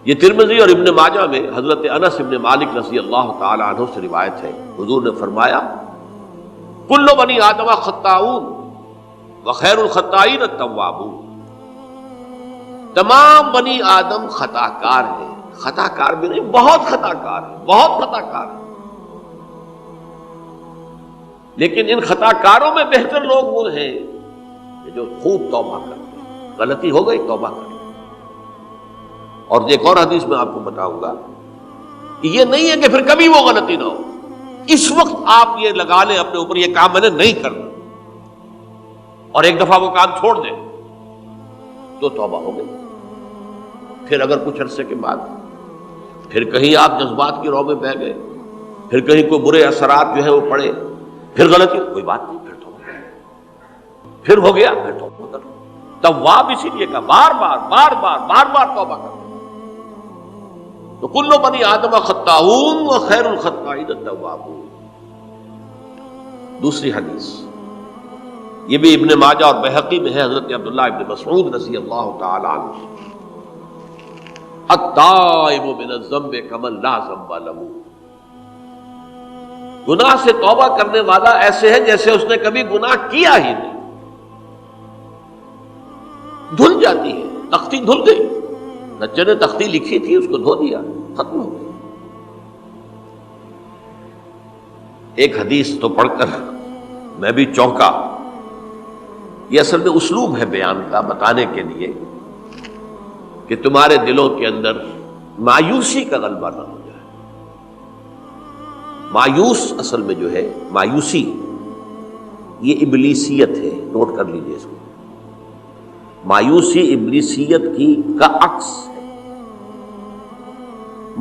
یہ ترمذی اور ابن ماجہ میں حضرت انس ابن مالک رضی اللہ تعالی عنہ سے روایت ہے، حضور نے فرمایا کل بنی آدم خطاؤون وخیر الخطائین التوابون، تمام بنی آدم خطا کار ہیں، خطا کار بھی نہیں، بہت خطا کار ہیں، بہت خطا کار ہیں، لیکن ان خطا کاروں میں بہتر لوگ وہ ہیں کہ جو خوب توبہ کرتے ہیں، غلطی ہو گئی توبہ کرتے ہیں۔ اور ایک اور حدیث میں آپ کو بتاؤں گا کہ یہ نہیں ہے کہ پھر کبھی وہ غلطی نہ ہو، اس وقت آپ یہ لگا لیں اپنے اوپر یہ کام میں نے نہیں کرنا، اور ایک دفعہ وہ کام چھوڑ دیں تو توبہ ہو گئی۔ پھر اگر کچھ عرصے کے بعد پھر کہیں آپ جذبات کی رو میں بہہ گئے، پھر کہیں کوئی برے اثرات جو ہے وہ پڑے، پھر غلطی، کوئی بات نہیں، پھر توبہ، پھر ہو گیا، پھر توبہ کرو۔ تواب اسی لیے کہا بار بار بار بار بار بار توبہ کرو۔ تو کل بنی آدم خطاؤون وخیر الخطائین التوابون۔ دوسری حدیث یہ بھی ابن ماجہ اور بہقی میں ہے، حضرت عبداللہ ابن مسعود رضی اللہ تعالی عنہ، التائب من الذنب کمن لا ذنب له، گناہ سے توبہ کرنے والا ایسے ہے جیسے اس نے کبھی گناہ کیا ہی نہیں۔ دھل جاتی ہے، تختی دھل گئی، بچے نے تختی لکھی تھی اس کو دھو دیا، ختم ہو گئی۔ ایک حدیث تو پڑھ کر میں بھی چونکا، یہ اصل میں اسلوب ہے بیان کا، بتانے کے لیے کہ تمہارے دلوں کے اندر مایوسی کا غلبہ نہ ہو جائے۔ مایوس اصل میں جو ہے مایوسی یہ ابلیسیت ہے، نوٹ کر لیجئے اس کو۔ مایوسی ابلیسیت کی کا عکس ہے۔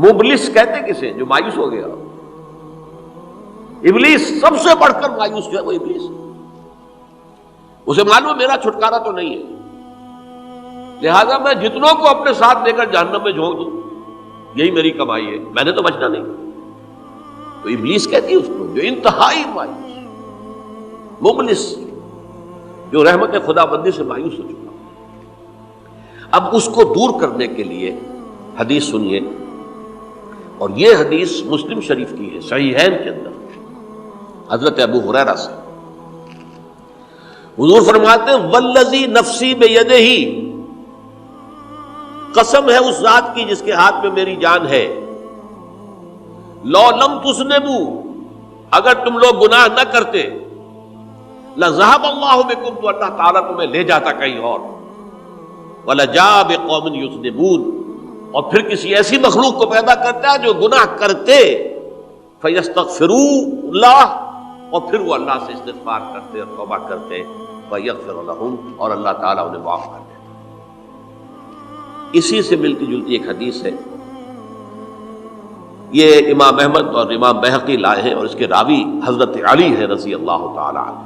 مبلس کہتے کسے؟ جو مایوس ہو گیا۔ ابلیس سب سے بڑھ کر مایوس جو ہے وہ ابلیس ہے، اسے معلوم میرا چھٹکارا تو نہیں ہے، لہذا میں جتنوں کو اپنے ساتھ لے کر جہنم میں جھونک دوں یہی میری کمائی ہے، میں نے تو بچنا نہیں۔ تو ابلیس کہتی ہے اس کو جو انتہائی مایوس، مبلس، جو رحمت خدا بندی سے مایوس ہو چکا۔ اب اس کو دور کرنے کے لیے حدیث سنیے، اور یہ حدیث مسلم شریف کی ہے، صحیحین کے اندر، حضرت ابو ہریرہ سے۔ حضور فرماتے ہیں والذی نفسی بیدہ، قسم ہے اس ذات کی جس کے ہاتھ میں میری جان ہے، لو لم تذنبوا، اگر تم لوگ گناہ نہ کرتے، لذهب اللہ بکم، تو اللہ تعالیٰ تمہیں لے جاتا کہیں اور، وَلَجَاءَ بِقَوْمٍ يُذْنِبُونَ، اور پھر کسی ایسی مخلوق کو پیدا کرتا ہے جو گناہ کرتے، فَيَسْتَغْفِرُوا اللَّهَ، اور پھر وہ اللہ سے استغفار کرتے اور توبہ کرتے، فَيَغْفِرُ لَهُمْ، اور اللہ تعالیٰ انہیں معاف کر دیتا۔ اسی سے ملتی جلتی ایک حدیث ہے، یہ امام احمد اور امام بہقی لائے ہیں، اور اس کے راوی حضرت علی ہے رضی اللہ تعالی عنہ۔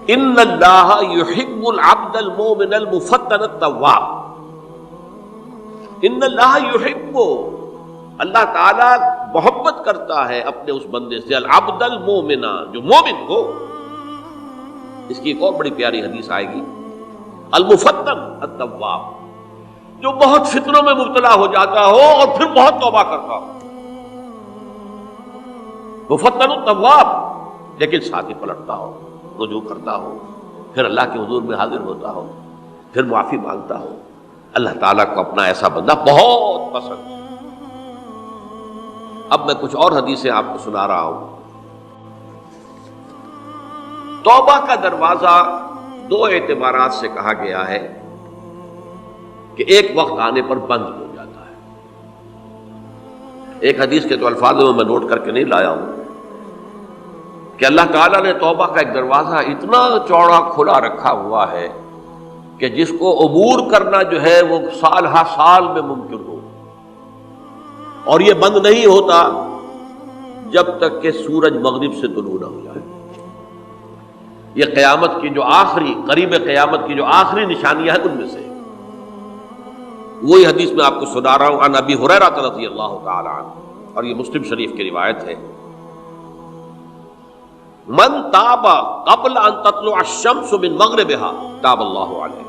ان اللہ یحب العبد المؤمن المفتن التواب، ان اللہ یحب، اللہ تعالی محبت کرتا ہے اپنے اس بندے سے، العبد المؤمن، جو مومن ہو۔ اس کی ایک اور بڑی پیاری حدیث آئے گی، المفتن التواب، جو بہت فتنوں میں مبتلا ہو جاتا ہو اور پھر بہت توبہ کرتا ہو، مفتن التواب، لیکن ساتھ ہی پلٹتا ہو، رجوع کرتا ہو، پھر اللہ کے حضور میں حاضر ہوتا ہو، پھر معافی مانگتا ہو۔ اللہ تعالیٰ کو اپنا ایسا بندہ بہت پسند ہے۔ اب میں کچھ اور حدیثیں آپ کو سنا رہا ہوں۔ توبہ کا دروازہ دو اعتبارات سے کہا گیا ہے کہ ایک وقت آنے پر بند ہو جاتا ہے۔ ایک حدیث کے تو الفاظ میں نوٹ کر کے نہیں لایا ہوں کہ اللہ تعالیٰ نے توبہ کا ایک دروازہ اتنا چوڑا کھلا رکھا ہوا ہے کہ جس کو عبور کرنا جو ہے وہ سال ہا سال میں ممکن ہو، اور یہ بند نہیں ہوتا جب تک کہ سورج مغرب سے طلوع نہ ہو جائے۔ یہ قیامت کی جو آخری، قریب قیامت کی جو آخری نشانیاں ہیں ان میں سے وہی حدیث میں آپ کو سنا رہا ہوں، عن ابی ہریرہ رضی اللہ تعالی عنہ، اور یہ مسلم شریف کی روایت ہے، من تاب قبل ان تطلع الشمس من مغربها تاب اللہ علیہ،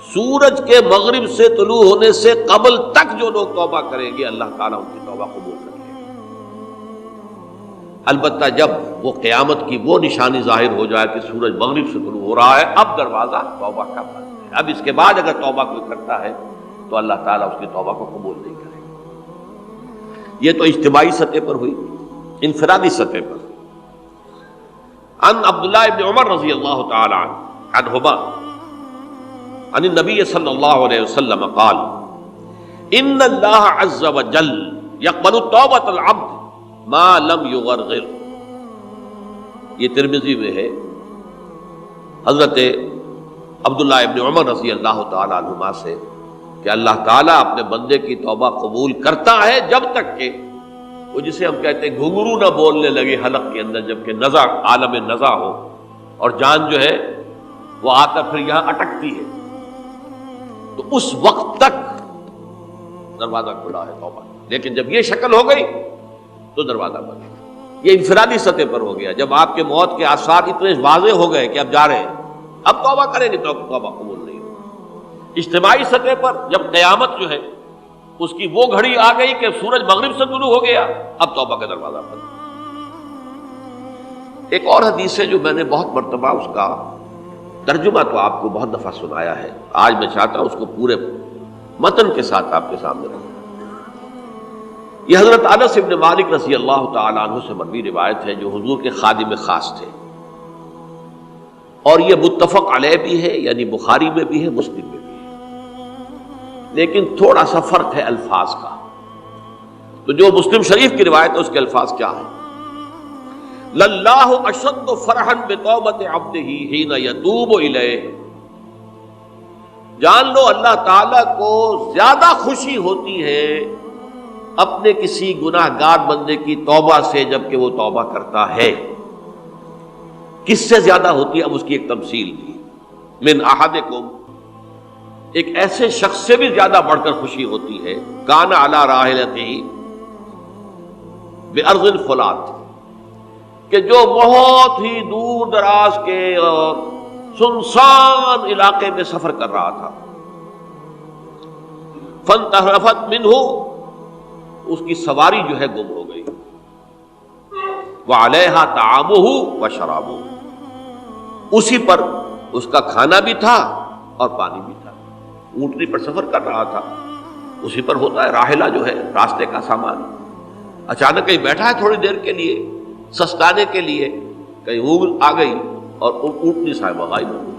سورج کے مغرب سے طلوع ہونے سے قبل تک جو لوگ توبہ کریں گے اللہ تعالیٰ ان کی توبہ قبول کریں گے. البتہ جب وہ قیامت کی وہ نشانی ظاہر ہو جائے کہ سورج مغرب سے طلوع ہو رہا ہے، اب دروازہ توبہ کا بند ہے. اب اس کے بعد اگر توبہ کوئی کرتا ہے تو اللہ تعالیٰ اس کی توبہ کو قبول نہیں کرے گا. یہ تو اجتماعی سطح پر ہوئی. انفرادی سطح پر عن عبداللہ ابن عمر رضی اللہ تعالی عنہما عن النبی صلی اللہ علیہ وسلم قال ان اللہ عز وجل یقبل توبۃ العبد ما لم یغرغر. یہ ترمذی میں ہے حضرت عبداللہ ابن عمر رضی اللہ تعالی عنہما سے کہ اللہ تعالیٰ اپنے بندے کی توبہ قبول کرتا ہے جب تک کہ وہ جسے ہم کہتے ہیں گھنگرو نہ بولنے لگے حلق کے اندر، جبکہ نزع عالم نزع ہو اور جان جو ہے وہ آ کر پھر یہاں اٹکتی ہے، تو اس وقت تک دروازہ کھلا ہے توبہ. لیکن جب یہ شکل ہو گئی تو دروازہ بند. یہ انفرادی سطح پر ہو گیا. جب آپ کے موت کے آثار اتنے واضح ہو گئے کہ اب جا رہے ہیں، اب توبہ کریں گے تو توبہ قبول نہیں ہوگی. اجتماعی سطح پر جب قیامت جو ہے اس کی وہ گھڑی آ گئی کہ سورج مغرب سے طلوع ہو گیا، اب توبہ کا دروازہ بند. ایک اور حدیث ہے جو میں نے بہت مرتبہ اس کا ترجمہ تو آپ کو بہت دفعہ سنایا ہے، آج میں چاہتا ہوں اس کو پورے متن کے ساتھ آپ کے سامنے رکھوں. یہ حضرت انس ابن مالک رضی اللہ تعالیٰ عنہ سے مروی روایت ہے جو حضور کے خادم خاص تھے، اور یہ متفق علیہ بھی ہے، یعنی بخاری میں بھی ہے، مسلم میں بھی ہے، لیکن تھوڑا سا فرق ہے الفاظ کا. تو جو مسلم شریف کی روایت ہے اس کے الفاظ کیا ہیں؟ للہ اشد فرحا بتوبۃ عبدہ حین یتوب الیہ. جان لو اللہ تعالیٰ کو زیادہ خوشی ہوتی ہے اپنے کسی گناہ گار بندے کی توبہ سے جبکہ وہ توبہ کرتا ہے. کس سے زیادہ ہوتی ہے؟ اب اس کی ایک تمثیل دی. من احدکم، ایک ایسے شخص سے بھی زیادہ بڑھ کر خوشی ہوتی ہے کان علی راحلتہ بارض الفلات، کہ جو بہت ہی دور دراز کے اور سنسان علاقے میں سفر کر رہا تھا. فانتحرفت منہ، اس کی سواری جو ہے گم ہو گئی. وعلیہا طعامہ وشرابہ، اسی پر اس کا کھانا بھی تھا اور پانی بھی تھا. اونٹنی پر سفر کر رہا تھا، اسی پر ہوتا ہے راحلہ جو ہے راستے کا سامان. اچانک کہیں بیٹھا ہے تھوڑی دیر کے لیے سستانے کے لیے، کہیں اونگ آ گئی اور اونٹنی صاحبہ غائب ہو گئی.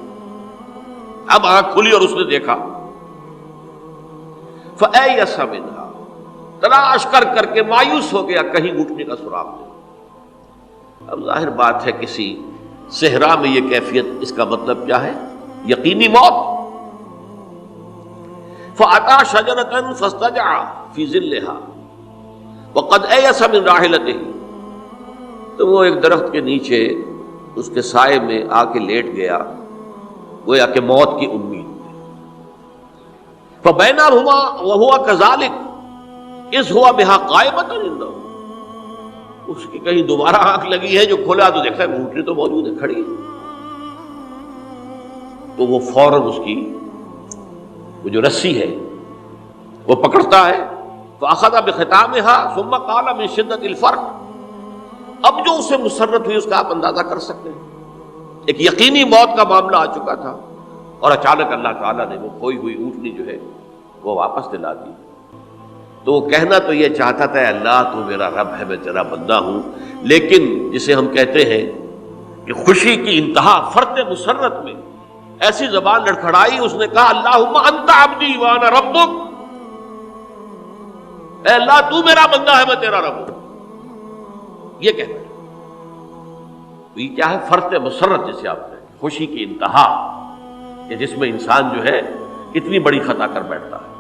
اب آنکھ کھلی اور اس نے دیکھا. فَأَيَّسَ مِنْهَا، تلاش کر کر کے مایوس ہو گیا، کہیں اونٹنی کا سراغ نہیں. اب ظاہر بات ہے کسی صحرا میں یہ کیفیت، اس کا مطلب کیا ہے؟ یقینی موت. فَأَتَى شَجَرَةً فَاسْتَجَعَ فِي ظِلِّهَا وَقَدْ أَيَسَ مِنْ رَاحِلَتِهِ. تو وہ ایک درخت کے نیچے اس کے سائے میں آ کے لیٹ گیا، گویا کہ موت کی امید. فَبَيْنَهُمَا وَهُوَ كَذَلِكَ إِذْ هُوَ بِهَا قَائِمَةٌ عِندَهُ. اس کی کہیں دوبارہ آنکھ لگی ہے، جو کھولا تو دیکھتا ہے اونٹنی تو موجود ہے، کھڑی ہے. تو وہ فوراً اس کی وہ جو رسی ہے وہ پکڑتا ہے. فَأَخَذَ بِخِتَامِهَا ثُمَّ قَالَ مِنْ شِدَّةِ الْفَرْقِ. اب جو اسے مسرت ہوئی اس کا آپ اندازہ کر سکتے ہیں. ایک یقینی موت کا معاملہ آ چکا تھا اور اچانک اللہ تعالیٰ نے وہ کھوئی ہوئی اونٹنی جو ہے وہ واپس دلا دی. تو وہ کہنا تو یہ چاہتا تھا اللہ تو میرا رب ہے، میں تیرا بندہ ہوں، لیکن جسے ہم کہتے ہیں کہ خوشی کی انتہا فرط مسرت میں ایسی زبان لڑکھڑائی، اس نے کہا اللہم انت عبدی وانا ربک. اے اللہ تو میرا بندہ ہے، میں تیرا رب ہوں. یہ کہنا ہے. تو یہ کیا ہے؟ فرط مسرت جسے آپ کہتے ہیں، خوشی کی انتہا، کہ جس میں انسان جو ہے اتنی بڑی خطا کر بیٹھتا ہے.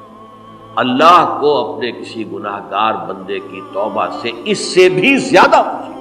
اللہ کو اپنے کسی گناہ گار بندے کی توبہ سے اس سے بھی زیادہ خوشی